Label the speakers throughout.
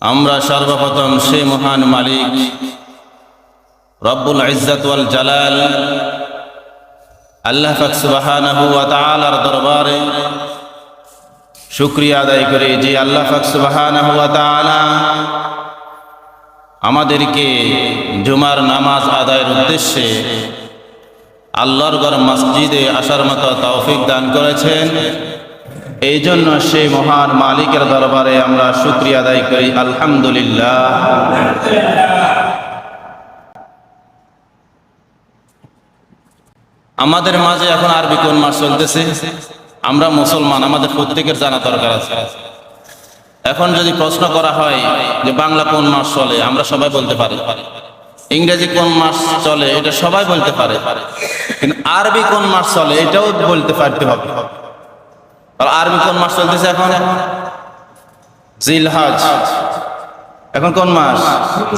Speaker 1: আমরা সর্বপ্রথম সেই মহান মালিক রব্বুল ইজ্জত ওয়াল জালাল আল্লাহ পাক সুবহানাহু ওয়া তাআলার দরবারে শুকরিয়া আদায় করি যে আল্লাহ পাক সুবহানাহু ওয়া তাআলা আমাদেরকে জুমার নামাজ আদায়ের উদ্দেশ্যে আল্লাহর ঘর মসজিদে আসার মতো তৌফিক দান করেছেন। এই জন্য সেই মহান মালিকের দরবারে আমরা শুকরিয়া আদায় করি, আলহামদুলিল্লাহ। আমাদের মাঝে এখন আরবি কোন মাস চলতেছে? আমরা মুসলমান, আমাদের প্রত্যেকের জানা দরকার আছে। এখন যদি প্রশ্ন করা হয় যে বাংলা কোন মাস চলে, আমরা সবাই বলতে পারি। ইংরেজি কোন মাস চলে, এটা সবাই বলতে পারে, কিন্তু আরবি কোন মাস চলে এটাও বলতে পারতে হবে। আরবি কোন মাস চলতেছে এখন? জিলহজ। এখন কোন মাস?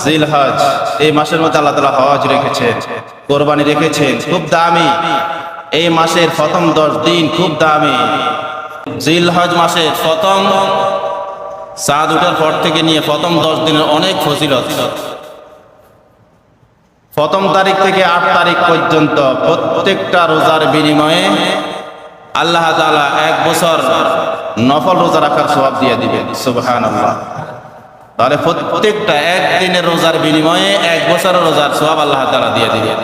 Speaker 1: জিলহজ। এই মাসের মধ্যে আল্লাহ তাআলা হজ রেখেছেন, কোরবানি রেখেছেন, খুব দামি। এই মাসের প্রথম 10 দিন খুব দামি। জিলহজ মাসের প্রথম চাঁদ ওঠার পর থেকে নিয়ে প্রথম 10 দিনের অনেক ফজিলত। প্রথম তারিখ থেকে 8 তারিখ পর্যন্ত প্রত্যেকটা রোজার বিনিময়ে আল্লাহ তাআলা 1 বছর নফল রোজা রাখার সওয়াব দিয়ে দিবেন। সুবহানাল্লাহ। তাহলে প্রত্যেকটা একদিনের রোজার বিনিময়ে 1 বছরের রোজার সওয়াব আল্লাহ তাআলা দিয়ে দিবেন।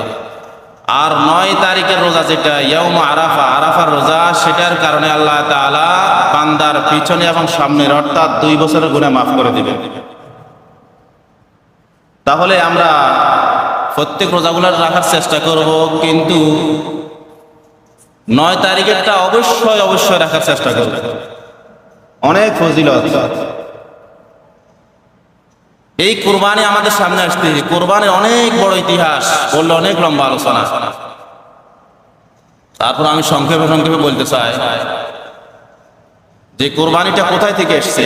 Speaker 1: আর 9 তারিখের রোজা যেটা ইয়াউম আরাফা, আরাফার রোজা, সেটার কারণে আল্লাহ তাআলা বান্দার পিছনে এবং সামনের অর্থাৎ 2 বছরের গুনাহ মাফ করে দিবেন। তাহলে আমরা প্রত্যেক রোজাগুলো রাখার চেষ্টা করব, কিন্তু 9 তারিখেরটা অবশ্যই রাখার চেষ্টা করব। অনেক ফজিলত। এই কুরবানি আমাদের সামনে আসছে, কুরবানির অনেক বড় ইতিহাস, বললে অনেক লম্বা আলোচনা। তারপর আমি সংক্ষেপে বলতে চাই যে কুরবানিটা কোথায় থেকে এসছে।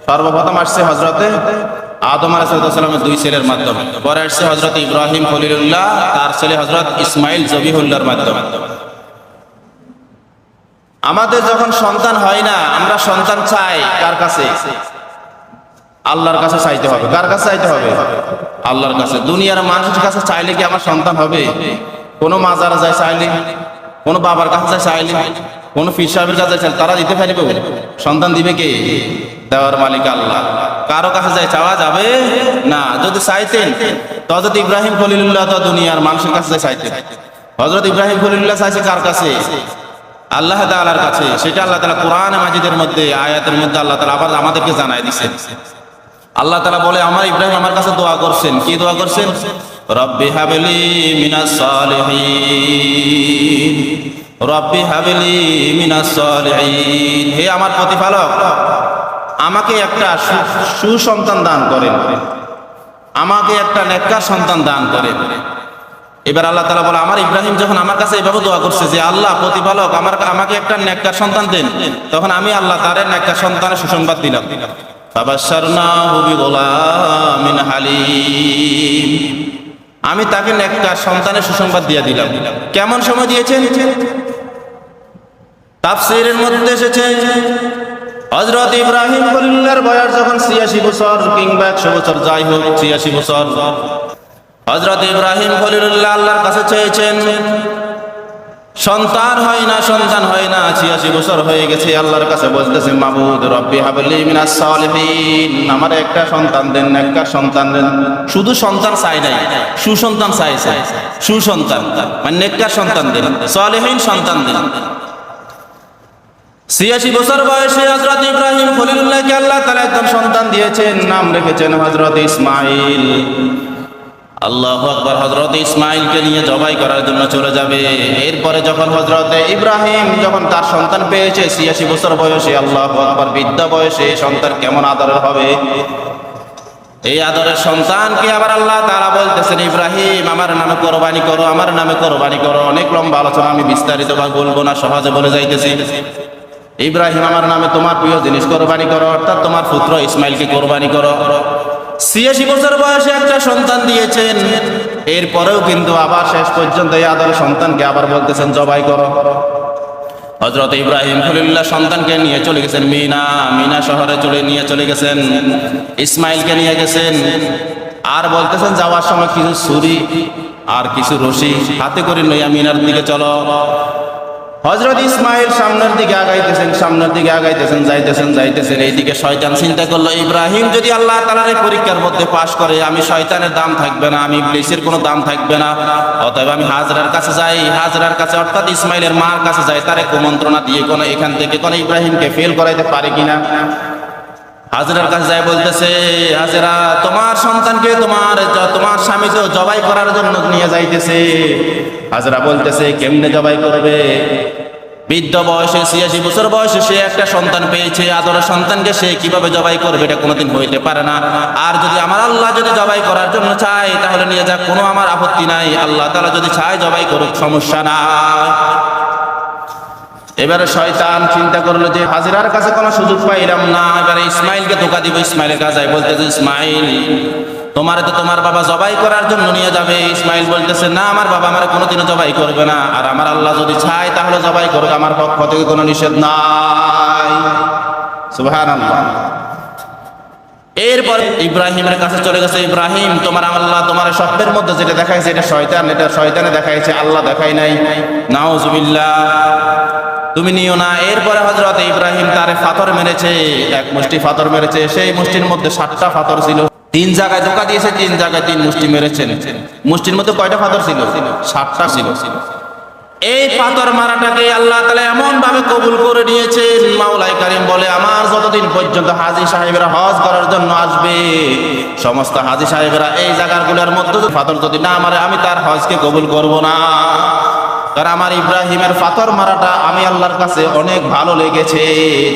Speaker 1: সর্বপ্রথম আসছে হযরতে আদম আলাইহিস সালামের 2 ছেলের মাধ্যমে, পরে আসছে হযরত ইব্রাহিম খলিলুল্লাহ, তার ছেলে হযরত ইসমাইল জবিহুল্লাহর মাধ্যমে। আমাদের যখন সন্তান হয় না, আমরা সন্তান চাই কার কাছে? আল্লাহর কাছে চাইতে হবে। কার কাছে চাইতে হবে? আল্লাহর কাছে। দুনিয়ার মানুষের কাছে চাইলে কি আমার সন্তান হবে? কোনো মাজারে যায় চাইলে, কোনো বাবার কাছে যায় চাইলে, কোনো পীর সাহেবের কাছে চাইলে তারা দিতে পারবে? সন্তান দিবে কে? দেওয়ার মালিক আল্লাহ। কারো কাছে যায় চাওয়া যাবে না। যদি চাইতেন তো হযরত ইব্রাহিম খলিলুল্লাহ তো দুনিয়ার মানুষের কাছে যায় চাইতেন। হযরত ইব্রাহিম খলিলুল্লাহ চাইছে কার কাছে? আল্লাহ তাআলার কাছে। সেটা আল্লাহ তাআলা কোরআন মাজিদের মধ্যে, আয়াতের মধ্যে আল্লাহ তাআলা আবার আমাদেরকে জানায় দিয়েছেন। আল্লাহ তাআলা বলে, আমার ইব্রাহিম আমার কাছে দোয়া করছেন। কি দোয়া করছেন? রব্বি হাবলি মিনাস সালিহিন, রব্বি হাবলি মিনাস সালিহিন। হে আমার প্রতিপালক, আমাকে একটা সুসন্তান দান করেন, আমাকে একটা নেককার সন্তান দান করেন। এবার আল্লাহ তাআলা বলে, আমার ইব্রাহিম যখন আমার কাছে এইভাবে দোয়া করছে যে আল্লাহ প্রতিপালক আমাকে একটা নেককার সন্তান দেন, তখন আমি আল্লাহ তার নেককার সন্তানের সুসংবাদ দিলাম। ফাবাশশারনাহু বিগুলামিন হালিম। আমি তাকে নেককার সন্তানের সুসংবাদ দিয়ে দিলাম। কেমন সময় দিয়েছেন? তাফসীরের মধ্যে এসেছে হযরত ইব্রাহিম খলিলুল্লাহর বয়স যখন 86 বছর কিংবা 100 বছর, যাই হোক 86 বছর, হযরত ইব্রাহিম খলিলুল্লাহ আল্লাহর কাছে চেয়েছেন। সন্তান হয় না, 86 বছর হয়ে গেছে। আল্লাহর কাছে বলতেছে, মাবুদ রব্বি হাবলি মিনাস সালিহিন, আমার একটা সন্তান দেন, নেককার সন্তান দেন। শুধু সন্তান চাই নাই, সুসন্তান চাইছে। সুসন্তান মানে নেককার সন্তান দেন, সালিহিন সন্তান দেন। 86 বছর বয়সে হযরত ইব্রাহিম খলিলুল্লাহকে আল্লাহ তাআলা একজন সন্তান দিয়েছেন, নাম রেখেছেন হযরত ইসমাইল। আল্লাহু আকবার। হযরত ইসমাইলকে নিয়ে জবাই করার জন্য চলে যাবে। এরপরে যখন হযরত ইব্রাহিম যখন তার সন্তান পেয়েছে 86 বছর বয়সে, আল্লাহু আকবার, বৃদ্ধ বয়সে সন্তান কেমন আদরের হবে। এই আদরের সন্তানকে আবার আল্লাহ তাআলা বলতেছেন, ইব্রাহিম আমার নামে কোরবানি করো, আমার নামে কোরবানি করো। অনেক লম্বা আলোচনা, আমি বিস্তারিতভাবে বলবো না, সহজে বলে যাইতেছি। ইব্রাহিম আমার নামে তোমার প্রিয় জিনিস কোরবানি করো, অর্থাৎ তোমার পুত্র ইসমাইলকে কোরবানি করো। 86 বছর বয়সে একটা সন্তান দিয়েছেন। এরপরেও কিন্তু আবার শেষ পর্যন্ত এই আদরের সন্তানকে আবার বলতেছেন জবাই করো। হযরত ইব্রাহিম খলিলুল্লাহ সন্তানকে নিয়ে চলে গেছেন মিনা শহরে নিয়ে চলে গেছেন, ইসমাইলকে নিয়ে গেছেন। আর বলতেছেন যাওয়ার সময় কিছু ছুরি আর কিছু রশি হাতে করে লইয়া মিনার দিকে চলো। হযরত ইসমাইল সামনের দিকে আগাইতেছেন, যাইতেছেন। এইদিকে শয়তান চিন্তা করলো, ইব্রাহিম যদি আল্লাহ তাআলার এই পরীক্ষার মধ্যে পাশ করে, আমি শয়তানের দাম থাকবে না, আমি ইবলিসের কোনো দাম থাকবে না। অতএব আমি হাজরার কাছে যাই, হাজরার কাছে অর্থাৎ ইসমাইলের মার কাছে যাই, তারে কুমন্ত্রণা দিয়ে কোনো এখান থেকে কোনো ইব্রাহিমকে ফেল করাইতে পারে কিনা। হাজরার কাছে যায়, বলতেছে, হাজরা তোমার সন্তানকে তোমার স্বামী তো জবাই করার জন্য নিয়ে যাইতেছে। হাজরা বলতেছে, কেমনে জবাই করবে? বৃদ্ধ বয়সে ৮৬ বছর বয়সে সে একটা সন্তান পেয়েছে, আদরের সন্তানকে সে কিভাবে জবাই করবে? এটা কোনোদিন হইতে পারে না। আর যদি আমার আল্লাহ যদি জবাই করার জন্য চায় তাহলে নিয়ে যাক, কোনো আমার আপত্তি নাই। আল্লাহ তাআলা যদি চায় জবাই করুক, সমস্যা নাই। এবারে শয়তান চিন্তা করলো যে হাজরার কাছে কোনো সুযোগ পাইলাম না, এবারে ইসমাইলকে ধোঁকা দিব। ইসমাইলের কাছে বলতেছে, ইসমাইল তোমারে তো তোমার বাবা জবাই করার জন্য নিয়ে যাবে। ইসমাইল বলতেছে, না, আমার বাবা আমার কোনোদিনও জবাই করবে না, আর আমার আল্লাহ যদি চায় তাহলে জবাই করবে, আমার পক্ষ থেকে কোনো নিষেধ নাই। সুবহানাল্লাহ। এরপরে ইব্রাহিমের কাছে চলে গেছে, ইব্রাহিম তোমার আল্লাহ তোমার স্বপ্নের মধ্যে যেটা দেখাইছে এটা শয়তানে দেখাইছে, আল্লাহ দেখাই নাই। নাউজুবিল্লাহ, তুমি নিও না। এরপরে হযরত ইব্রাহিম তারে পাথর মেরেছে, এক মুষ্টি পাথর মেরেছে। সেই মুষ্টির মধ্যে ৭টা পাথর ছিল। ৩ জায়গায় ধোঁকা দিয়েছে, ৩ জায়গায় ৩ মুষ্টি মেরেছেন। মুষ্টির মধ্যে কয়টা পাথর ছিল? ৭টা ছিল। এই পাথর মারাটাকে আল্লাহ তাআলা এমন ভাবে কবুল করে নিয়েছেন, মাওলাই কারীম বলে, আমার যতদিন পর্যন্ত হাজী সাহেবরা হজ করার জন্য আসবে, সমস্ত হাজী সাহেবরা এই জায়গাগুলোর মধ্যে পাথর যদি না মারে, আমি তার হজকে কবুল করব না। কারণ আমার ইব্রাহিমের পাথর মারাটা আমি আল্লাহর কাছে অনেক ভালো লেগেছে,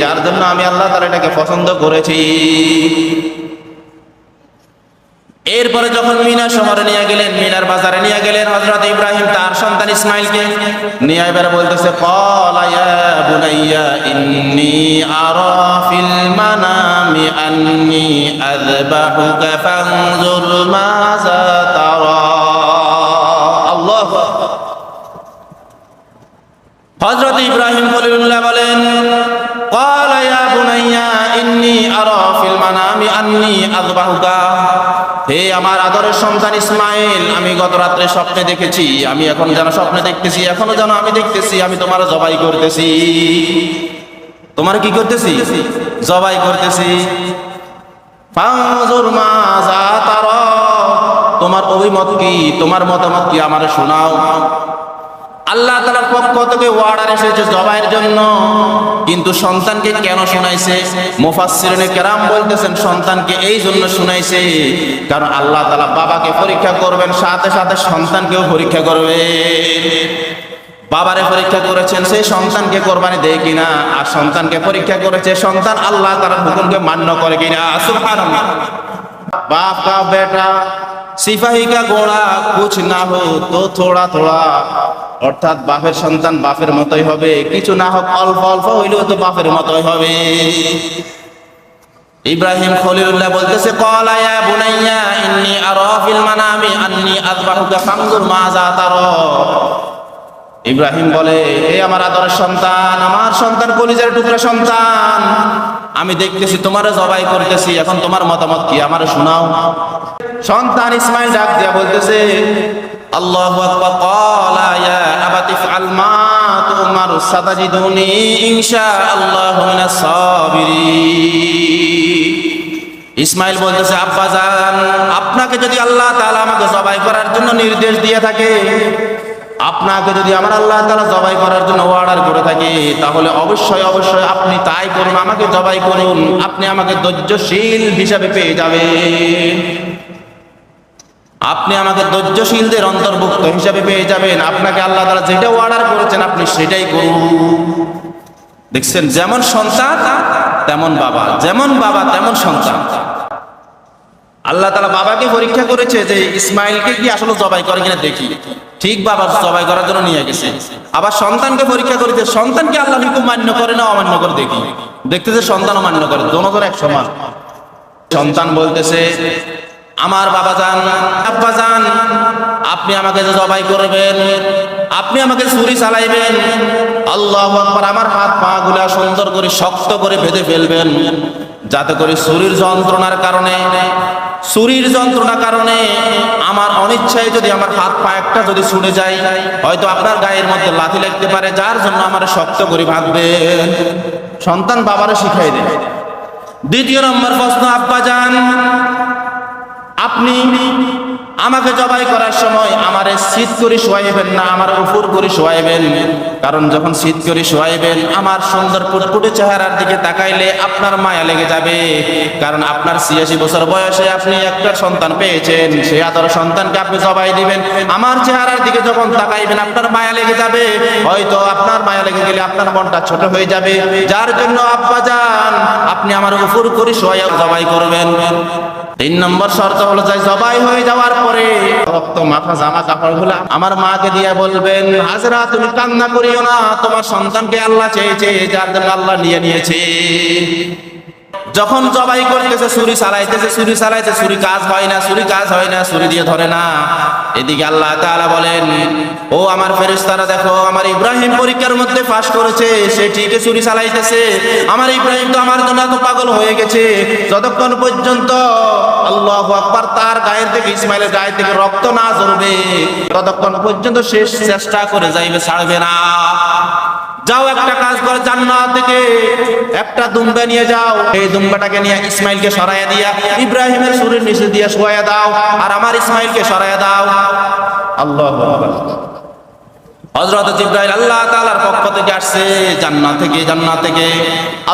Speaker 1: যার জন্য আমি আল্লাহ তাআলা এটাকে পছন্দ করেছি। এরপরে যখন মিনা শহরে নিয়ে গেলেন, মিনার বাজারে নিয়ে গেলেন, হযরত ইব্রাহিম তার সন্তান ইসমাইলকে নিয়ে এবারে বলতেছে, ক্বালা ইয়া বুনাইয়া ইন্নী আরা ফিল মানামি আন্নী আযবাহুকা ফানজুর মাযা তারা। আল্লাহু আকবার। হযরত ইব্রাহিম খলিলুল্লাহ বলেন, ক্বালা ইয়া বুনাইয়া ইন্নী আরা ফিল মানামি আন্নী আযবাহুকা, হে আমার আদরের সন্তান ইসমাইল, আমি গত রাত্রে স্বপ্নে দেখেছি, আমি এখন যেন স্বপ্নে দেখতেছি, এখনো যেন আমি দেখতেছি আমি তোমার জবাই করতেছি। তোমার কি করতেছি? জবাই করতেছি। ফানজুর মাযা তারা, তোমার অভিমত কি, তোমার মতামত কি, আমারে শোনাও। আল্লাহ তাআলার পক্ষ থেকে অর্ডার এসেছে জবাইয়ের জন্য, কিন্তু সন্তানকে কেন শোনাইছে? মুফাসসিরিনে কেরাম বলতেছেন সন্তানকে এই জন্য শোনাইছে কারণ আল্লাহ তাআলা বাবাকে পরীক্ষা করবেন, সাথে সাথে সন্তানকেও পরীক্ষা করবেন। বাবারে পরীক্ষা করেছেন সেই সন্তানকে কোরবানি দেয় কিনা, আর সন্তানকে পরীক্ষা করেছে সন্তান আল্লাহ তাআলার হুকুমকে মান্য করে কিনা। সুবহানাল্লাহ। बाप का बेटा सिपाही का घोड़ा कुछ ना हो तो थोड़ा थोड़ा, অর্থাৎ বাপের সন্তান বাপের মতোই হবে, কিছু না হোক অল্প অল্প হইলেও তো বাপের মতোই হবে। ইব্রাহিম খলিলুল্লাহ বলতেছে, ক্বালা ইয়া বুনাইয়া ইন্নী আরা ফিল মানামি আন্নী আযবাহুকা ফানজুর মাযা তারা। ইব্রাহিম বলে, হে আমার আদরের সন্তান, আমার সন্তান, কলিজার টুকরা সন্তান, আমি দেখতেছি তোমারে জবাই করতেছি, এখন তোমার মতামত কি, আমারে শোনাও। সন্তান ইসমাইল ডাক দিয়া বলতেছে, আল্লাহু আকবার, ক্বালা ইয়া আবাতি ফাআল মা তুমার সাতাজিদুনি ইনশাআল্লাহু মিনাস সাবিরিন। ইসমাইল বলতেছে, আব্বা জান, আপনাকে যদি আল্লাহ তাআলা আমাকে জবাই করার জন্য নির্দেশ দিয়ে থাকে, আপনাকে যদি আমার আল্লাহ তাআলা জবাই করার জন্য অর্ডার করে থাকে, তাহলে অবশ্যই অবশ্যই আপনি তাই করুন, আমাকে জবাই করুন, আপনি আমাকে ধৈর্যশীল হিসাবে পেয়ে যাবেন, আপনি আমাকে ধৈর্যশীলদের অন্তর্ভুক্ত হিসাবে পেয়ে যাবেন। আপনাকে আল্লাহ তাআলা যেটা অর্ডার করেছেন আপনি সেটাই করুন। দেখছেন, যেমন সন্তান তেমন বাবা, যেমন বাবা তেমন সন্তান। আল্লাহ তাআলা বাবাকে পরীক্ষা করেছে যে ইসমাইলকে কি আসলে জবাই করে কিনা দেখি, ঠিক বাবা জবাই করার জন্য নিয়ে গেছে। আবার সন্তানকে পরীক্ষা করেছে, সন্তানকে আল্লাহ হুকুম মান্য করে না অমান্য করে দেখি, দেখতেছে সন্তানও মান্য করে, দোনোজন এক সমান। সন্তান বলতেছে, আমার বাবা যান, আব্বা যান, আপনি আমাকে যে জবাই করবেন, আপনি আমাকে ছুরি চালাইবেন, আল্লাহু আকবার, আমার হাত পা গুলা সুন্দর করে শক্ত করে বেঁধে ফেলবেন, যাতে করে ছুরির যন্ত্রণার কারণে আমার অনিচ্ছায় যদি আমার হাত পা একটা যদি ছুটে যায়, হয়তো আপনার গায়ের মধ্যে লাথি লাগতে পারে, যার জন্য আমার শক্ত করে বাঁধবেন। সন্তান বাবারে শিখাই দেয়। দ্বিতীয় নম্বর প্রশ্ন, আব্বা যান, আপনি আমাকে জবাই করার সময় আমারে শীত করে শোয়াইবেন না, আমার উপর করে শোয়াইবেন, কারণ যখন শীত করে শোয়াইবেন আমার সুন্দর ফুটফুটে চেহারার দিকে তাকাইলে আপনার মায়া লেগে যাবে, কারণ আপনার ৮৬ বছর বয়সে আপনি একটা সন্তান পেয়েছেন, সেই আদর সন্তানকে আপনি জবাই দিবেন, আমার চেহারার দিকে যখন তাকাইবেন আপনার মায়া লেগে যাবে, হয়তো আপনার মায়া লেগে গেলে আপনার মনটা ছোট হয়ে যাবে, যার জন্য আব্বা যান আপনি আমার উপর করে শোয়াইয়া জবাই করবেন। ৩ নম্বর শর্ত হলো, যে জবাই হয়ে যাওয়ার পরে রক্ত মাথা জামা কাপড়গুলা আমার মাকে দিয়ে বলবেন, হাজরা তুমি কান্না করিও না, তোমার সন্তানকে আল্লাহ চেয়েছে, যার জন্য আল্লাহ নিয়েছে। যখন জবাই করতেছে ছুরি চালাইতেছে, ছুরি কাজ হয় না, ছুরি দিয়ে ধরে না। এদিকে আল্লাহ তাআলা বলেন, ও আমার ফেরেশতারা দেখো, আমার ইব্রাহিম পরীক্ষার মধ্যে পাশ করেছে, সে ঠিকই ছুরি চালাইতেছে, আমার ইব্রাহিম তো আমার জন্য এত পাগল হয়ে গেছে, যতক্ষণ পর্যন্ত আল্লাহু আকবার তার গায়ের থেকে, ইসমাইলের গায়ের থেকে রক্ত না ঝরবে, ততক্ষণ পর্যন্ত শেষ চেষ্টা করে যাইবে, ছাড়বে না। যাও একটা কাজ করে, জান্নাত থেকে একটা দুম্বা নিয়ে যাও, এই দুম্বাটাকে নিয়ে ইসমাইলকে সরাইয়া দিয়া ইব্রাহিমের ছুরির নিচে দিয়ে শোয়া দাও, আর আমার ইসমাইলকে সরাইয়া দাও। আল্লাহু আকবার। হযরত জিবরাইল আল্লাহ তাআলার পক্ষ থেকে আসছে, জান্নাত থেকে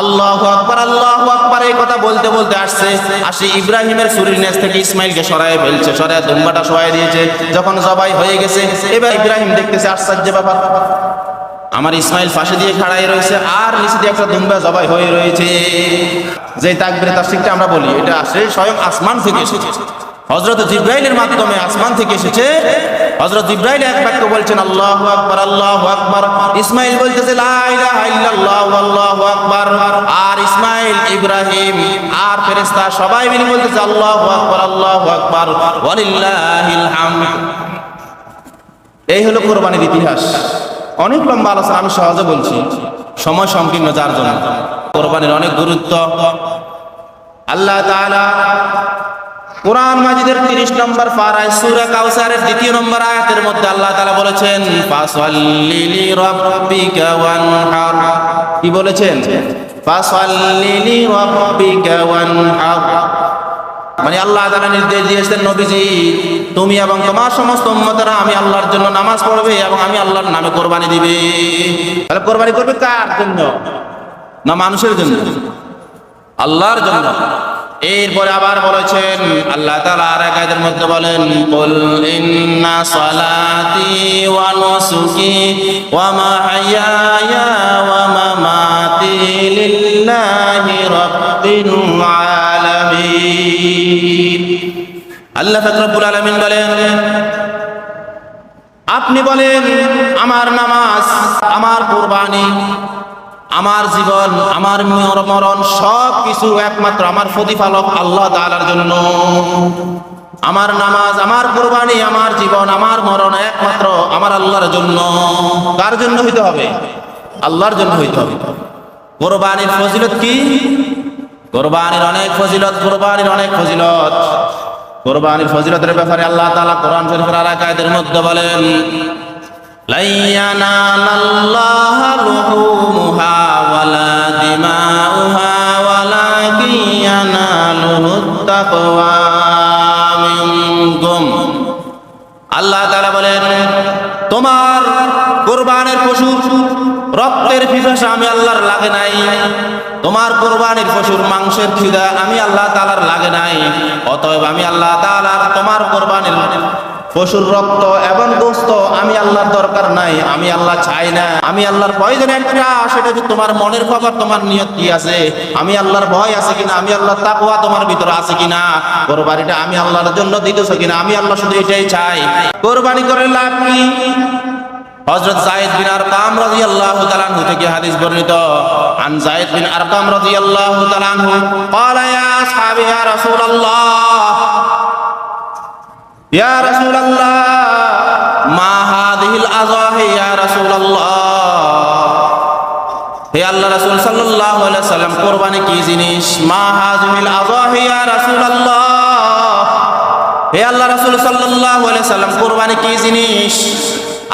Speaker 1: আল্লাহু আকবার এই কথা বলতে বলতে আসি ইব্রাহিমের ছুরির নিচ থেকে ইসমাইলকে সরাইয়া ফেলছে, সরাইয়া দুম্বাটা শোয়া দিয়েছে। যখন জবাই হয়ে গেছে, এবার ইব্রাহিম দেখতেছে আশ্চর্য ব্যাপার, আমার ইসমাইল ফাঁসি দিয়ে খাড়াই রয়েছে, আর নিচে দিয়ে একটা দুম্বা জবাই হয়ে রয়েছে। যে তাকবীরে তাসবিহটা আমরা বলি, এটা আসে স্বয়ং আসমান থেকে এসেছে, হযরত জিবরাইলের মাধ্যমে আসমান থেকে এসেছে। হযরত জিবরাইল এক বাক্য বলছেন, আল্লাহু আকবার, আল্লাহু আকবার। ইসমাইল বলতেছে লা ইলাহা ইল্লাল্লাহু আল্লাহু আকবার, আর ইসমাইল, ইব্রাহিম আর ফেরেশতা সবাই মিলে বলতেছে আল্লাহু আকবার, আল্লাহু আকবার, ওয়ালিল্লাহিল হামদ। এই হলো কুরবানির ইতিহাস। অনেক লম্বা আলোচনা, আমি সহজে বলছি, সময় সংকীর্ণ, যার জন্য কুরবানির অনেক গুরুত্ব। আল্লাহ তাআলা কোরআন মাজিদের ৩০ নম্বর পারায় সূরা কাউসারের ২য় নম্বর আয়াতের মধ্যে আল্লাহ তাআলা বলেছেন, ফাসাল্লি লিরাব্বিকা ওয়ানহার। কি বলেছেন? ফাসাল্লি লিরাব্বিকা ওয়ানহার। মানে আল্লাহ তাআলা নির্দেশ দিয়েছেন, নবীজি তুমি এবং তোমার সমস্ত উম্মতেরা আমি আল্লাহর জন্য নামাজ পড়বে এবং আমি আল্লাহর নামে কোরবানি দিবে। তাহলে কোরবানি করবে কার জন্য? না মানুষের জন্য? আল্লাহর জন্য। এরপরে আবার বলেছেন আল্লাহ তাআলা আর এক আয়াতের মধ্যে বলেন, কুল ইন্না সালাতি ওয়া নুসুকি ওয়া মাহইয়ায়া ওয়া মামাতি লিল্লাহি রাব্বিল আলামিন। আল্লাহ রাব্বুল আলামিন বলেন, আপনি বলেন আমার নামাজ, আমার কুরবানি, আমার জীবন, আমার মরণ সব কিছু একমাত্র আমার প্রতিপালক আল্লাহ তাআলার জন্য। আমার নামাজ, আমার কুরবানি, আমার জীবন, আমার মরণ একমাত্র আমার আল্লাহর জন্য। কার জন্য হইতে হবে? আল্লাহর জন্য হইতে হবে। কুরবানির ফজিলত কি? কুরবানির অনেক ফজিলত, কুরবানির অনেক ফজিলত। কুরবানির ফজিলতের ব্যাপারে আল্লাহ তাআলা কোরআন শরীফের আর এক আয়াতের মধ্যে বলেন, লা ইয়ানালাল্লাহু লুহুমুহা ওয়ালা দিমাউহা ওয়ালাকিন ইয়ানালুহুত তাকওয়া মিনকুম। আল্লাহ তাআলা বলেন, তোমার কুরবানের পশুর রক্তের পিপাসা আমি আল্লাহর লাগে নাই, তোমার কুরবানির পশুর মাংসের খিদা আমি আল্লাহ তাআলার লাগে নাই। অতএব আমি আল্লাহ তাআলার তোমার কুরবানির পশুর রক্ত এবং গোশত আমি আল্লাহর দরকার নাই, আমি আল্লাহ চাই না। আমি আল্লাহর প্রয়োজন একটা, সেটা যে তোমার মনের খবর, তোমার নিয়ত কি আছে, আমি আল্লাহর ভয় আছে কিনা, আমি আল্লাহর তাকওয়া তোমার ভিতরে আছে কিনা, কুরবানিটা আমি আল্লাহর জন্য দিতেছো কিনা, আমি আল্লাহ শুধু এটাই চাই। কুরবানি করে লাভ কি? হযরত যায়েদ বিন আরকাম রাদিয়াল্লাহু তাআলা আনহু থেকে হাদিস বর্ণিত, আন যায়েদ বিন আরকাম রাদিয়াল্লাহু তাআলা আনহু قال يا اصحابي يا رسول الله রাসূলুল্লাহ মা হাযিহিল আযাহি ইয়া রাসূলুল্লাহ, হে আল্লাহ রাসূল সাল্লাল্লাহু আলাইহি সাল্লাম কুরবানি কি জিনিস? মা হাযিহিল আযাহি ইয়া রাসূলুল্লাহ, হে আল্লাহ রাসূল সাল্লাল্লাহু আলাইহি সাল্লাম কুরবানি কি জিনিস?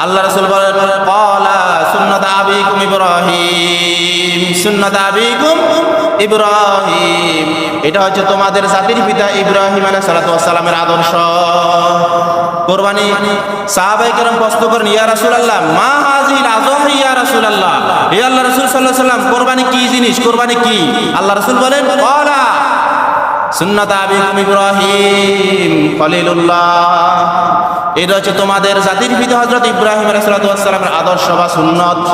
Speaker 1: আল্লাহ রাসূল বলেন ক্বালা সুন্নাত আবিকুম ইব্রাহিম, সুন্নাত আবিকুম ইব্রাহিম, এটা হচ্ছে তোমাদের জাতির পিতা ইব্রাহিম আলাইহিস সালাতু ওয়াস সালামের আদর্শ। কুরবানি সাহাবায়ে কেরাম প্রশ্ন করেন ইয়া রাসূলুল্লাহ মা হাযিহিল আযাহি ইয়া রাসূলুল্লাহ, হে আল্লাহ রাসূল সাল্লাল্লাহু আলাইহি সাল্লাম কুরবানি কি জিনিস? কুরবানি কি? আল্লাহ রাসূল বলেন ক্বালা সুন্নাত আবিকুম ইব্রাহিম খলিলুল্লাহ, এটা হচ্ছে তোমাদের জাতির পিতা হযরত ইব্রাহিম আলাইহিস সালাতু ওয়াস সালামের আদর্শ বা সুন্নাত।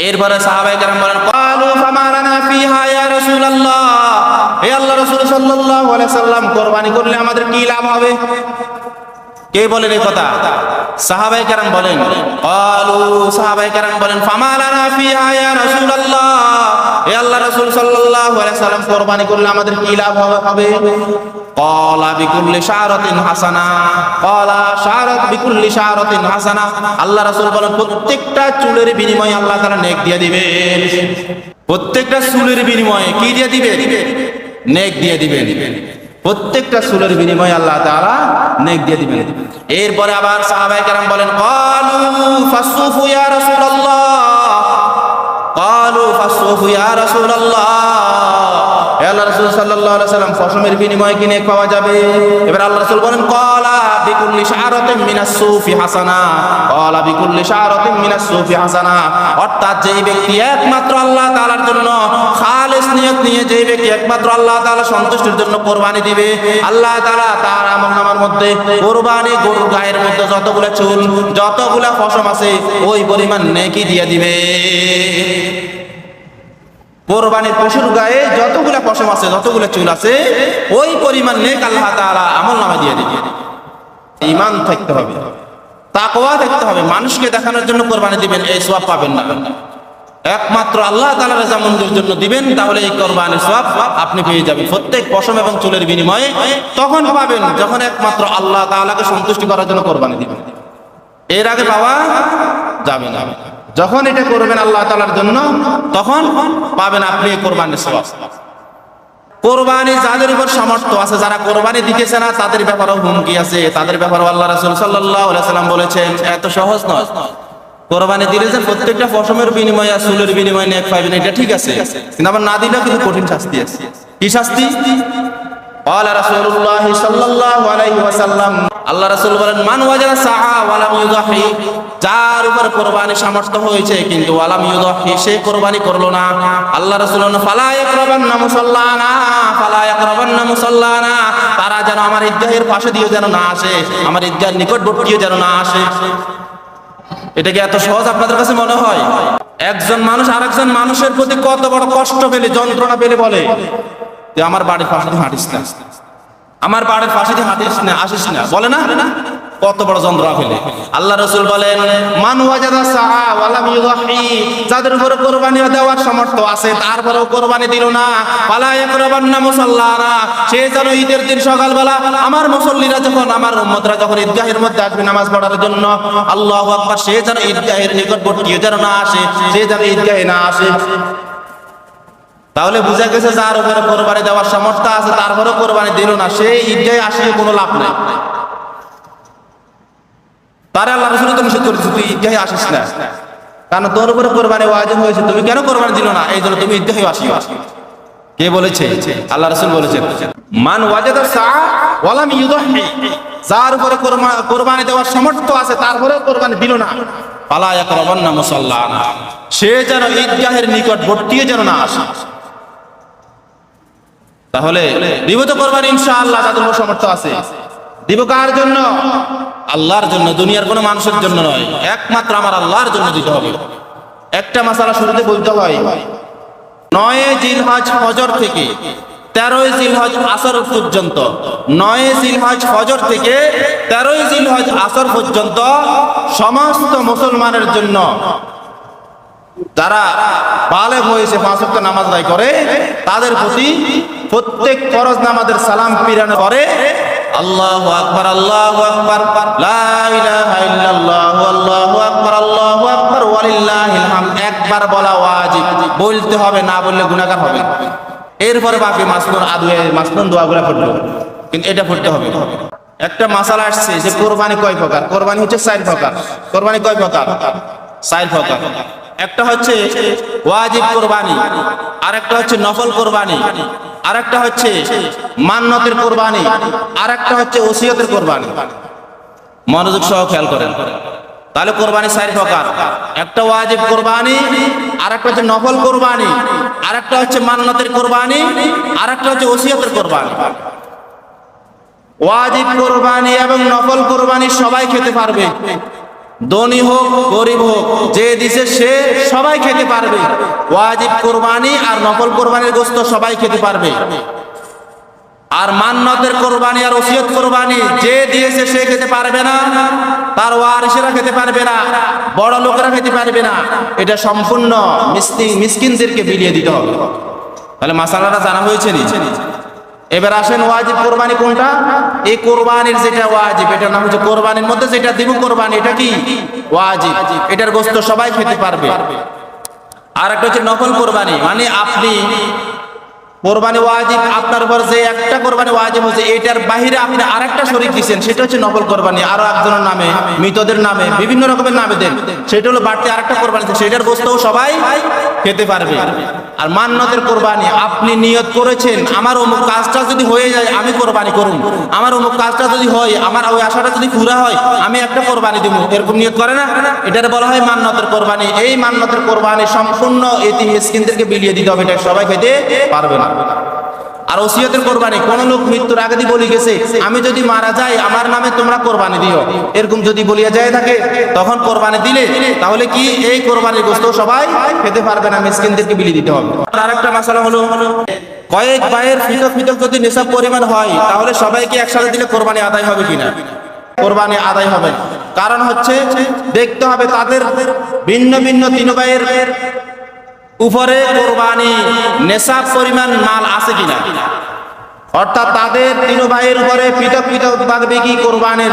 Speaker 1: এরপরে সাহাবায়ে কেরাম বলেন ক্বালু ফামা লানা ফিহা ইয়া রাসূলুল্লাহ, হে আল্লাহ রাসূল সাল্লাল্লাহু আলাইহি সাল্লাম কুরবানি করলে আমাদের কি লাভ হবে? কে বলেন এই কথা? সাহাবায়ে কেরাম বলেন ক্বালু, সাহাবায়ে কেরাম বলেন ফামা লানা ফিহা ইয়া রাসূলুল্লাহ, হে আল্লাহ রাসূল সাল্লাল্লাহু আলাইহি সাল্লাম কুরবানি করলে আমাদের কি লাভ হবে? ক্বালা বিকুল্লি শারাতিন হাসানা, ক্বালা শারাত বিকুল্লি শারাতিন হাসানা, আল্লাহ রাসূল বলেন প্রত্যেকটা চুলের বিনিময়ে আল্লাহ তাআলা নেক দিয়ে দিবেন। প্রত্যেকটা চুলের বিনিময়ে কি দিয়ে দিবেন? নেক দিয়ে দিবেন। প্রত্যেকটা চুলের বিনিময়ে আল্লাহ তাআলা নেক দিয়ে দিবেন। এরপরে আবার সাহাবায়ে কেরাম বলেন ক্বালু ফাসুফু ইয়া রাসূলুল্লাহ, ক্বালু ফাসুফু ইয়া রাসূলুল্লাহ, হে আল্লাহ রাসূল সাল্লাল্লাহু আলাইহি সাল্লাম ফসমের বিনিময়ে কি নেক পাওয়া যাবে? এবার আল্লাহ রাসূল বলেন ক্বালা বিকুল্লি শারাতিন মিনাস সুফি হাসানা, ক্বালা বিকুল্লি শারাতিন মিনাস সুফি হাসানা, অর্থাৎ যেই ব্যক্তি একমাত্র আল্লাহ তাআলার জন্য খালিস নিয়ত নিয়ে যেই ব্যক্তি একমাত্র আল্লাহ তাআলা সন্তুষ্টির জন্য কুরবানি দিবে, আল্লাহ তাআলা তার আমলনামার মধ্যে কুরবানি গরুর গায়ের মধ্যে যতগুলো চুল যতগুলো ফসম আছে ওই পরিমাণ নেকি দিয়ে দিবে। কোরবানির পশুর গায়ে যতগুলা পশম আছে যতগুলা চুল আছে ওই পরিমাণ নেক আল্লাহ তাআলা আমলনামা দিয়ে দিবে। ঈমান থাকতে হবে, তাকওয়া থাকতে হবে, মানুষকে দেখানোর জন্য কোরবানি দিবেন এই সওয়াব পাবেন না। একমাত্র আল্লাহ তাআলার রাজামন্দির জন্য দিবেন, তাহলে এই কোরবানির সওয়াব আপনি পেয়ে যাবেন প্রত্যেক পশম এবং চুলের বিনিময়ে। তখন পাবেন যখন একমাত্র আল্লাহ তাআলাকে সন্তুষ্টি করার জন্য কোরবানি দিবেন, এর আগে পাওয়া যাবে না। যখন এটা করবেন আল্লাহ তাআলার জন্য তখন পাবেন আপনি কোরবানির সওয়াব। কোরবানি যাদের উপর সামর্থ্য আছে, যারা কোরবানি দিতেছে না তাদের ব্যাপারেও হুমকি আছে, তাদের ব্যাপারেও আল্লাহ রাসূল সাল্লাল্লাহু আলাইহি সাল্লাম বলেছেন এত সহজ নয়। কোরবানি দিলে যে প্রত্যেকটা পশমের বিনিময়ে আর চুলের বিনিময়ে নেক পাবেন এটা ঠিক আছে, কিন্তু আবার না দিলেও কিন্তু কঠিন শাস্তি আছে। কি শাস্তি? ক্বালা রাসূলুল্লাহ সাল্লাল্লাহু আলাইহি ওয়াসাল্লাম, আল্লাহ রাসূল বলেন মান ওয়াজাদা সাআ ওয়া লাম ইউযাহি, যার উপর কুরবানি সামর্থ্য হয়েছে কিন্তু ওয়া লাম ইউযাহি সে কুরবানি করলো না, আল্লাহ রাসূল বলেন ফালা ইয়াকরাবান্না মুসাল্লানা, ফালা ইয়াকরাবান্না মুসাল্লানা, তারা যেন আমার ঈদগাহের পাশে দিয়ে যেন না আসে, আমার ঈদগাহের নিকটবর্তীও যেন না আসে। এটা কি এত সহজ আপনাদের কাছে মনে হয়? একজন মানুষ আরেকজন মানুষের প্রতি কত বড় কষ্ট পেলে যন্ত্রণা পেলে বলে যে আমার বাড়ির পাশে দিয়ে হাঁটিস না, আমার বাড়ির পাশে দিয়ে হাঁটিস না, আসিস না, বলে না? কত বড় যন্ত্রণা ফেলে। আল্লাহ রাসূল বলেন মান ওয়াজাদা সাআ ওয়া লাম ইউযাহি, যাদের উপর কুরবানি দেওয়ার সামর্থ্য আছে তারপরেও কুরবানি দিল না, ফালা ইয়াকরাবান্না মুসাল্লানা, সে যেন ঈদের দিন সকালবেলা আমার মুসল্লিরা যখন আমার উম্মতরা যখন ঈদগাহের মধ্যে আসবে নামাজ পড়ার জন্য আল্লাহু আকবার, সে যেন ঈদগাহের নিকটবর্তী যেন না আসে, সে যেন ঈদগাহে না আসে। তাহলে বুঝা গেছে যার উপরে কোরবানি দেওয়ার সামর্থ্য আছে তারপরেও কোরবানি দিল না, সে ঈদগাহে আসে কোনো লাভ নাই। তারা আল্লাহ রাসূল তো নিষেধ করেছে তুই ঈদগাহে আসিস না, কারণ তোর উপরে কোরবানি ওয়াজিব হয়েছে, তুমি কেন কোরবানি দিল না? এই জন্য তুমি ঈদগাহে আসিও। কে বলেছে? আল্লাহ রাসূল বলেছেন মান ওয়াজাদা সাআ ওয়া লাম ইউযাহি, যার উপরে কোরবানি দেওয়ার সামর্থ্য আছে তারপরেও কোরবানি দিল না, ফালা ইয়াকরাবান্না মুসাল্লানা, সে যেন ঈদগাহের নিকটবর্তী যেন না আসে। তাহলে দিব তো কোরবানি ইনশাআল্লাহ, যাদের উপর সামর্থ্য আছে। দিব কার জন্য? আল্লাহর জন্য, দুনিয়ার কোনো মানুষের জন্য নয়, একমাত্র আমার আল্লাহর জন্য দিতে হবে। একটা মাসালা শুরুতে বলতে হয়, 9 জিলহজ ফজর থেকে 13 জিলহজ আসর পর্যন্ত, 9 জিলহজ ফজর থেকে 13 জিলহজ আসর পর্যন্ত সমস্ত মুসলমানের জন্য যারা বালেগ হয়েছে 5 ওয়াক্ত নামাজ আদায় করে তাদের প্রতি প্রত্যেক ফরজ নামাজের সালাম ফিরানোর পরে আল্লাহু আকবার, আল্লাহু আকবার, লা ইলাহা ইল্লাল্লাহু, আল্লাহু আকবার, আল্লাহু আকবার, ওয়ালিল্লাহিল হামদ একবার বলা ওয়াজিব, বলতে হবে, না বললে গুনাহগার হবে। এরপরে বাকি মাসনুন দোয়াগুলো পড়লো, কিন্তু এটা পড়তে হবে। একটা মাসালা আসছে যে কোরবানি কয় প্রকার? কোরবানি হচ্ছে 4 প্রকার। কোরবানি কয় প্রকার? 4 প্রকার। একটা হচ্ছে ওয়াজিব কোরবানি, আরেকটা হচ্ছে নফল কোরবানি, আরেকটা হচ্ছে মান্নতের কোরবানি, আরেকটা হচ্ছে ওসিয়তের কোরবানি। মনোযোগ সহ খেয়াল করেন। তাহলে কোরবানি 4 প্রকার। একটা ওয়াজিব কোরবানি, আরেকটা হচ্ছে নফল কোরবানি, আরেকটা হচ্ছে মান্নতের কোরবানি, আরেকটা হচ্ছে ওসিয়তের কোরবানি। ওয়াজিব কোরবানি এবং নফল কোরবানি সবাই খেতে পারবে, ধনী হোক গরিব হোক, যে দিছে সে সবাই খেতে পারবে। ওয়াজিব কোরবানি আর নফল কোরবানির গোশত সবাই খেতে পারবে। আর মান্নতের কোরবানি আর ওসিয়ত কোরবানি যে দিয়েছে সে খেতে পারবে না, তার ওয়ারিসেরা খেতে পারবে না, বড় লোকেরা খেতে পারবে না। এটা সম্পূর্ণ মিসকিনদেরকে বিলিয়ে দিতে হবে। তাহলে মাসালাটা জানা হয়েছে নি? এবার আসেন ওয়াজিব কোরবানি কোনটা? এই কোরবানির যেটা ওয়াজিব, এটার নাম হচ্ছে কোরবানির মধ্যে যেটা দিব কোরবানি, এটা কি ওয়াজিব, এটার গোশত সবাই খেতে পারবে। আর একটা হচ্ছে নফল কোরবানি, মানে আপনি কোরবানি ওয়াজিব আপনার উপর যে একটা কোরবানি ওয়াজিব হচ্ছে, এটার বাহিরে আপনি আরেকটা শরীক দিচ্ছেন, সেটা হচ্ছে নফল কোরবানি। আরো একজনের নামে, মৃতদের নামে, বিভিন্ন রকমের নামে দেন, সেটা হলো বাড়তি আরেকটা কোরবানি, সেটার গোশতও সবাই খেতে পারবে। আর মান্নতের কোরবানি, আপনি নিয়ত করেছেন আমার অমুক কাজটা যদি হয়ে যায় আমি কোরবানি করুন, আমার অমুক কাজটা যদি হয়, আমার ওই আশাটা যদি পুরা হয়, আমি একটা কোরবানি দেবো, এরকম নিয়ত করে না, এটার বলা হয় মান্নতের কোরবানি। এই মান্নতের কোরবানি সম্পূর্ণ এতিম মিসকিনদেরকে বিলিয়ে দিতে হবে, এটা সবাই খেতে পারবে না। আর ওসিয়তের কোরবানি, কোন লোক মৃত্যুর আগে দিয়ে বলে গেছে আমি যদি মারা যাই আমার নামে তোমরা কোরবানি দিও, এরকম যদি বলিয়া যায় থাকে, তখন কোরবানি দিলে তাহলে কি এই কোরবানির গোশত সবাই খেতে পারবে না, মিসকিনদেরকে বিলিয়ে দিতে হবে। আর একটা মাসালা হলো কয়েক ভাইয়ের পৃথক পৃথক যদি নিসাব পরিমাণ হয়, তাহলে সবাইকে একসাথে দিলে কোরবানি আদায় হবে কিনা? কোরবানি আদায় হবে। কারণ হচ্ছে দেখতে হবে তাদের ভিন্ন ভিন্ন 3 ভাইয়ের উপরে কোরবানি নেশাব পরিমাণ মাল আছে কিনা, অর্থাৎ তাদের 3 ভাইয়ের উপরে পৃথক পৃথক ভাবে কি কোরবানির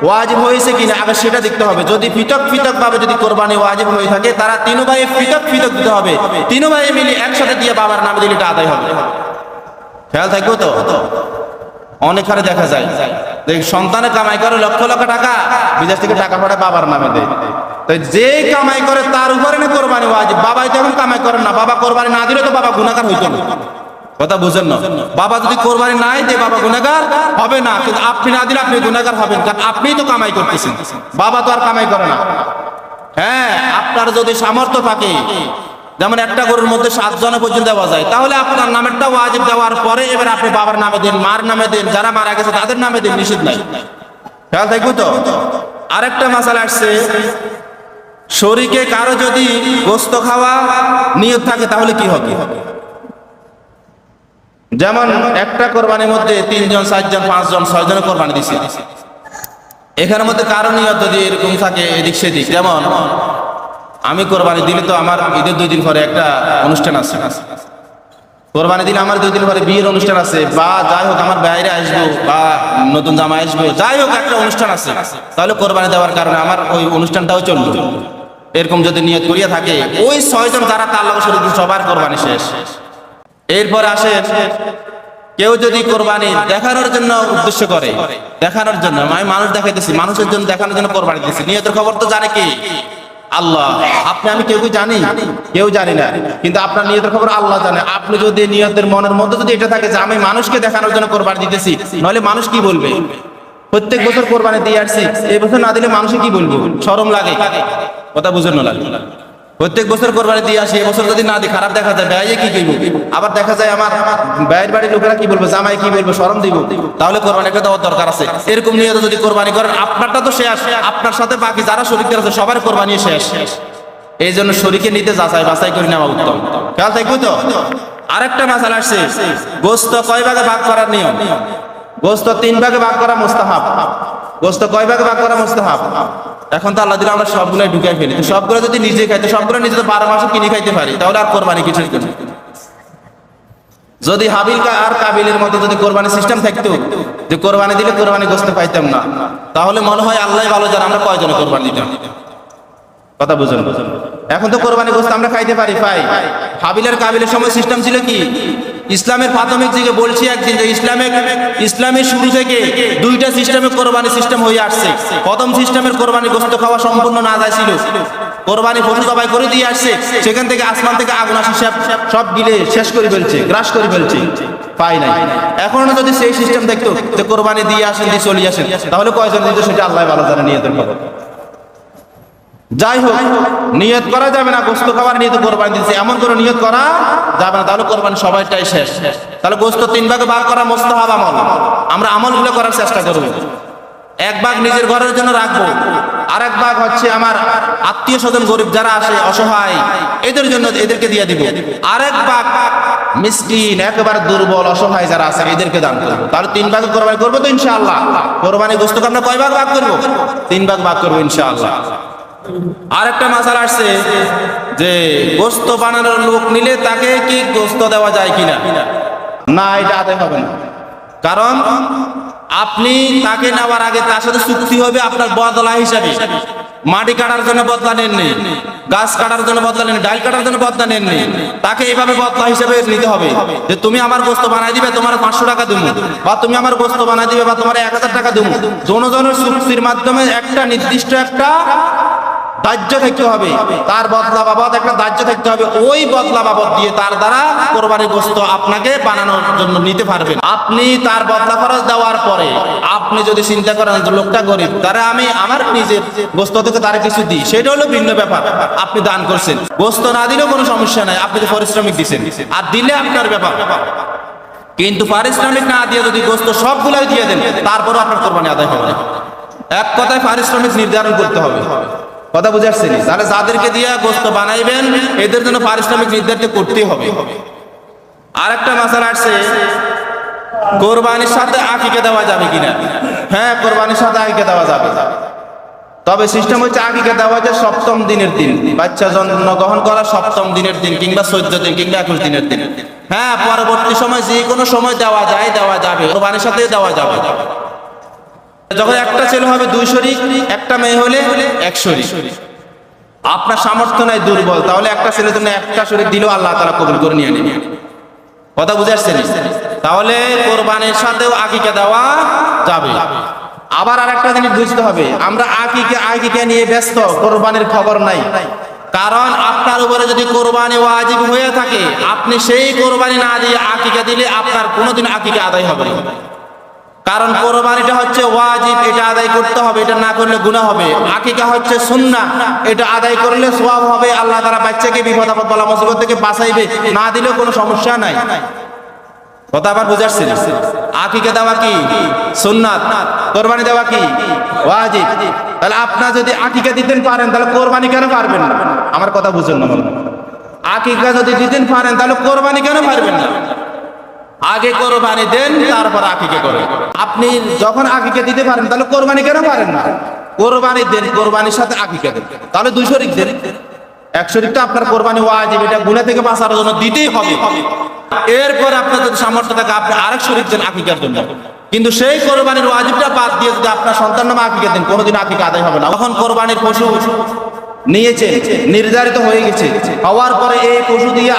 Speaker 1: ওয়াজিব হয়েছে কিনা আগে সেটা দেখতে হবে। যদি পৃথক পৃথক ভাবে যদি কোরবানি ওয়াজিব হয়ে থাকে, তারা 3 ভাই পৃথক পৃথক দিতে হবে, 3 ভাই মিলে একসাথে দিয়ে বাবার নামে দিলে এটা আদায় হবে। খেয়াল থাকবে তো? অনেকখানে দেখা যায় সন্তানে কামাই করে লক্ষ লক্ষ টাকা, বিদেশ থেকে টাকা পাঠায় বাবার নামে দেয়। তাই যে কামাই করে তার উপরে না কোরবানি ওয়াজিব। বাবাই তো এখন কামাই করেন না, বাবা কোরবানি না দিলে তো বাবা গুনাহগার হইতো না। কথা বুঝেন না? বাবা যদি কোরবানি নাই দেয় বাবা গুনাহগার হবে না, কিন্তু আপনি না দিলে আপনি গুনাহগার হবেন, কারণ আপনিই তো কামাই করতেছেন, বাবা তো আর কামাই করে না। হ্যাঁ, আপনার যদি সামর্থ্য থাকে, যেমন একটা গরুর মধ্যে 7 জনে পর্যন্ত দেওয়া যায়, তাহলে আপনার নামেরটা ওয়াজিব দেওয়ার পরে এবার আপনি বাবার নামে দেন, মার নামে দেন, যারা মারা গেছে তাদের নামে দেন, নিষেধ নাই। খেয়াল থাকবে তো? আরেকটা মাসালা আসছে, শরীকে কারো যদি গোশত খাওয়া নিয়ত থাকে তাহলে কি হবে? যেমন একটা কোরবানির মধ্যে 3 জন 4 জন 5 জন 6 জনের কোরবানি দিচ্ছে, এখানের মধ্যে কারো নিয়ত যদি এরকম থাকে এদিক সেদিক, যেমন আমি কোরবানি দিলে তো আমার ঈদের 2 দিন পরে একটা অনুষ্ঠান আছে, কোরবানি দিলে আমার 2 দিন পরে বিয়ের অনুষ্ঠান আছে, বা যাই হোক আমার বাইরে আসবো বা নতুন জামা আসবো, যাই হোক একটা অনুষ্ঠান আছে, তাহলে কোরবানি দেওয়ার কারণে আমার ওই অনুষ্ঠানটাও চলবে। এরকম যদি নিয়ত করিয়া থাকে, ওই 6 জন যারা তার লগে শরীক সবার কোরবানি শেষ। এরপর আসে কেউ যদি কোরবানি দেখানোর জন্য উদ্দেশ্য করে, দেখানোর জন্য আমি মানুষ দেখাইতেছি, মানুষের জন্য দেখানোর জন্য কোরবানি দিতেছি, নিয়তের খবর তো জানে কি? আল্লাহ। আপনি আমি কেউ জানি? কেউ জানি না, কিন্তু আপনার নিয়তের খবর আল্লাহ জানে। আপনি যদি নিয়তের মনের মধ্যে যদি এটা থাকে যে আমি মানুষকে দেখানোর জন্য কোরবানি দিতেছি, নইলে মানুষ কি বলবে? প্রত্যেক বছর কোরবানি দিয়ে আসছি, এই বছর না দিলে মানুষে কি বলবো? শরম লাগে। কথা বুঝেন না? লাগে। প্রত্যেক বছর কোরবানি দিয়ে আসি, এবছর যদি না দিই খারাপ দেখা যায়, ব্যয়ে কি কইব? আবার দেখা যায় আমার ব্যয়ের বাড়ির লোকেরা কি বলবো, জামাই কি বলবো, শরম দিব। তাহলে কোরবানি একটা দেওয়ার দরকার আছে। এরকম নিয়ে যদি কোরবানি করেন, আপনারটা তো শেষ, আপনার সাথে বাকি যারা শরীকদের আছে সবার কোরবানি শেষ। এই জন্য শরীকে নিতে যাচাই বাছাই করে নেওয়া উত্তম। খেয়াল থাকবে তো? আরেকটা মাসালা আসছে, গোশত কয় ভাগে ভাগ করার নিয়ম। গোশত 3 ভাগে ভাগ করা মুস্তাহাব। গোশত কয় ভাগে ভাগ করা মুস্তাহাব? এখন তো আল্লাহ দিলে আমরা সবগুলোই ঢুকাই ফেলি, সবগুলো যদি নিজে খাইতে, সবগুলো নিজে তো 12 মাসে কিনে খাইতে পারি, তাহলে আর কোরবানি কিছু যদি হাবিল আর কাবিলের মতো যদি কোরবানি সিস্টেম থাকতো, যে কোরবানি দিলে কোরবানি গোশত পাইতাম না, তাহলে মনে হয় আল্লাহ ভালো জানে আমরা কয়জনে কোরবানি দিতাম। কথা বুঝুন। এখন তো কোরবানি গোশত আমরা খাইতে পারি, পাই। হাবিলের কাবিলের সময় সিস্টেম ছিল কি? ইসলামের প্রাথমিক দিকে বলছি একদিন যে ইসলামের শুরু থেকে দুইটা সিস্টেমে কোরবানি সিস্টেম হয়ে আসছে। প্রথম সিস্টেমের কোরবানি গোশত খাওয়া সম্পূর্ণ না যায় ছিল, কোরবানি পশু জবাই করে দিয়ে আসছে, সেখান থেকে আসমান থেকে আগুন আসি সব গিলে শেষ করে ফেলছে, গ্রাস করে ফেলছে, পাই নাই। এখন যদি সেই সিস্টেম দেখতো যে কোরবানি দিয়ে আসেন, দিয়ে চলে আসেন, তাহলে কয়জন দিত সেটা আল্লাহ ভালো জানে নিয়তের খবর। যাই হোক, নিয়ত করা যাবে না গোশত খাবার নিয়ে তো কোরবানি দিচ্ছে, এমন করে নিয়ত করা যাবে না, তাহলে কোরবানি সবাইটাই শেষ। তাহলে গোশত 3 ভাগে ভাগ করা মুস্তাহাব আমল, আমরা আমলগুলো করার চেষ্টা করব। 1 ভাগ নিজের ঘরের জন্য রাখবো, আর 1 ভাগ হচ্ছে আমার আত্মীয় স্বজন গরিব যারা আসে অসহায় এদের জন্য, এদেরকে দিয়ে দিব। আর 1 ভাগ মিসকিন একেবারে দুর্বল অসহায় যারা আছে এদেরকে দান করবো। তাহলে 3 ভাগে কোরবানি করবো তো ইনশাআল্লাহ। কোরবানি গোশতকে আমরা কয় ভাগ ভাগ করবো? 3 ভাগ ভাগ করবো ইনশাআল্লাহ। আর একটা মাসালা আসছে যে গোশত বানানোর লোক নিলে তাকে কি গোশত দেওয়া যায় কিনা? না, এটা আদায় হবে না। কারণ আপনি তাকে নেওয়ার আগে তার সাথে চুক্তি হবে আপনার বদলা হিসাবে। মাটি কাটার জন্য বদলা নেননি, গাছ কাটার জন্য বদলা নেননি, ডাল কাটার জন্য বদলা নেননি, তাকে এইভাবে বদলা হিসাবে নিতে হবে যে তুমি আমার গোশত বানাই দিবে, তোমার 500 টাকা দেবো, বা তুমি আমার গোশত বানাই দিবে, বা তোমার 1000 টাকা দেবো। জনজনের চুক্তির মাধ্যমে একটা নির্দিষ্ট একটা দাহ্য থাকতে হবে, তার বদলা বাবদ একটা দাহ্য থাকতে হবে। ওই বদলা বাবদ দিয়ে তার দ্বারা কোরবানির গোশত আপনাকে বানানোর জন্য নিতে পারবেন। আপনি তার বদলা খরচ দেওয়ার পরে আপনি যদি চিন্তা করেন যে লোকটা গরিব, তারা আমি আমার নিজের গোশত থেকে তার কিছু দিই, সেটা হলো ভিন্ন ব্যাপার। আপনি দান করছেন, গোশত না দিলেও কোনো সমস্যা নাই, আপনি তো পারিশ্রমিক দিচ্ছেন, আর দিলে আপনার ব্যাপার। কিন্তু পারিশ্রমিক না দিয়ে যদি গোশত সবগুলাই দিয়ে দেন, তারপরও আপনার কোরবানি আদায় হবে না। এক কথায় পারিশ্রমিক নির্ধারণ করতে হবে। কথা বুঝে আসছেন? তাহলে যাদেরকে দিয়ে গোশত বানাইবেন এদের জন্য পারিশ্রমিক নির্ধারিত করতেই হবে। আর একটা মাসালা আসছে, কোরবানির সাথে আকিকা দেওয়া যাবে কিনা? হ্যাঁ, কোরবানির সাথে আকিকা দেওয়া যাবে, তবে সিস্টেম হচ্ছে আকিকা দেওয়া যায় 7ম দিনের দিন, বাচ্চা জন্মগ্রহণ করা 7ম দিনের দিন, কিংবা 14 দিন, কিংবা 21 দিনের দিন। হ্যাঁ, পরবর্তী সময় যে কোনো সময় দেওয়া যায়, দেওয়া যাবে, কোরবানির সাথে দেওয়া যাবে। যখন একটা ছেলে হবে 2 শরীক, একটা মেয়ে হলে 1 শরীক। আপনার সামর্থ্য নাই, দুর্বল, তাহলে একটা ছেলের জন্য 1টা শরীক দিলেও আল্লাহ তাআলা কবুল করে নিয়ে নেবেন। কথা বুঝে আসছেন? তাহলে কোরবানির সাথেও আকিকা দেওয়া যাবে। আবার আরেকটা জিনিস বুঝতে হবে, আমরা আকিকা নিয়ে ব্যস্ত, কোরবানির খবর নাই। কারণ আপনার উপরে যদি কোরবানি ওয়াজিব হয়ে থাকে, আপনি সেই কোরবানি না দিয়ে আকিকা দিলে আপনার কোনোদিন আকিকা আদায় হবে না। কারণ কোরবানিটা হচ্ছে ওয়াজিব, এটা আদায় করতে হবে, এটা না করলে গুনাহ হবে। আকিকা হচ্ছে সুন্নাহ, এটা আদায় করলে সওয়াব হবে, আল্লাহ তাআলা বাচ্চাকে বিপদ আপদ বলা মুসিবত থেকে বাঁচাইবে, না দিলেও কোনো সমস্যা নাই। কথা আবার বুঝে আসছেন? আকিকা দেওয়া কি সুন্নাত, কোরবানি দেওয়া কি ওয়াজিব। তাহলে আপনারা যদি আকিকা দিতেন পারেন, তাহলে কোরবানি কেন পারবেন না? আমার কথা বুঝুন না। আকিকা যদি দিতেন পারেন, তাহলে কোরবানি কেন পারবেন না? আগে কোরবানি দেন, তারপর আকিকা করেন। আপনি যখন আকিকা দিতে পারেন, তাহলে কোরবানি কেন পারেন না? কোরবানি দেন, কোরবানির সাথে আকিকা দেন, তাহলে 2 শরীক দেন। 1 শরীকটা আপনার কোরবানি ওয়াজিব, এটা গুনাহ থেকে বাঁচার জন্য দিতেই হবে। এরপর আপনার যদি সামর্থ্য থাকে, আপনি আরেক শরীক দেন আকিকার জন্য। কিন্তু সেই কোরবানির ওয়াজিবটা বাদ দিয়ে যদি আপনার সন্তান নামে আকিকা দেন, কোনোদিন আকিকা আদায় হবে না। তখন কোরবানির পশু নিয়েছে, নির্ধারিত হয়ে গেছে, হওয়ার পরে এই পশু দিয়ে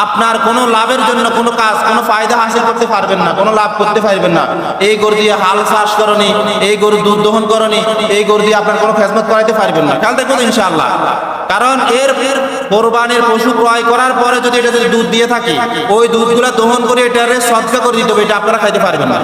Speaker 1: আপনার কোনো লাভের জন্য কোনো কাজ, কোনো ফায়দা হাসিল করতে পারবেন না, কোনো লাভ করতে পারবেন না। এই গরু দিয়ে হাল চাষ করনি, এই গরু দুধ দহন করনি, এই গরু দিয়ে আপনার কোনো খেদমত করাইতে পারবেন না। খেয়াল দেখুন ইনশাআল্লাহ। কারণ এর কোরবানির পশু ক্রয় করার পরে যদি এটা যদি দুধ দিয়ে থাকে, ওই দুধগুলা দহন করে এটারে সদকা করে দিতে হবে, এটা আপনারা খাইতে পারবেন না।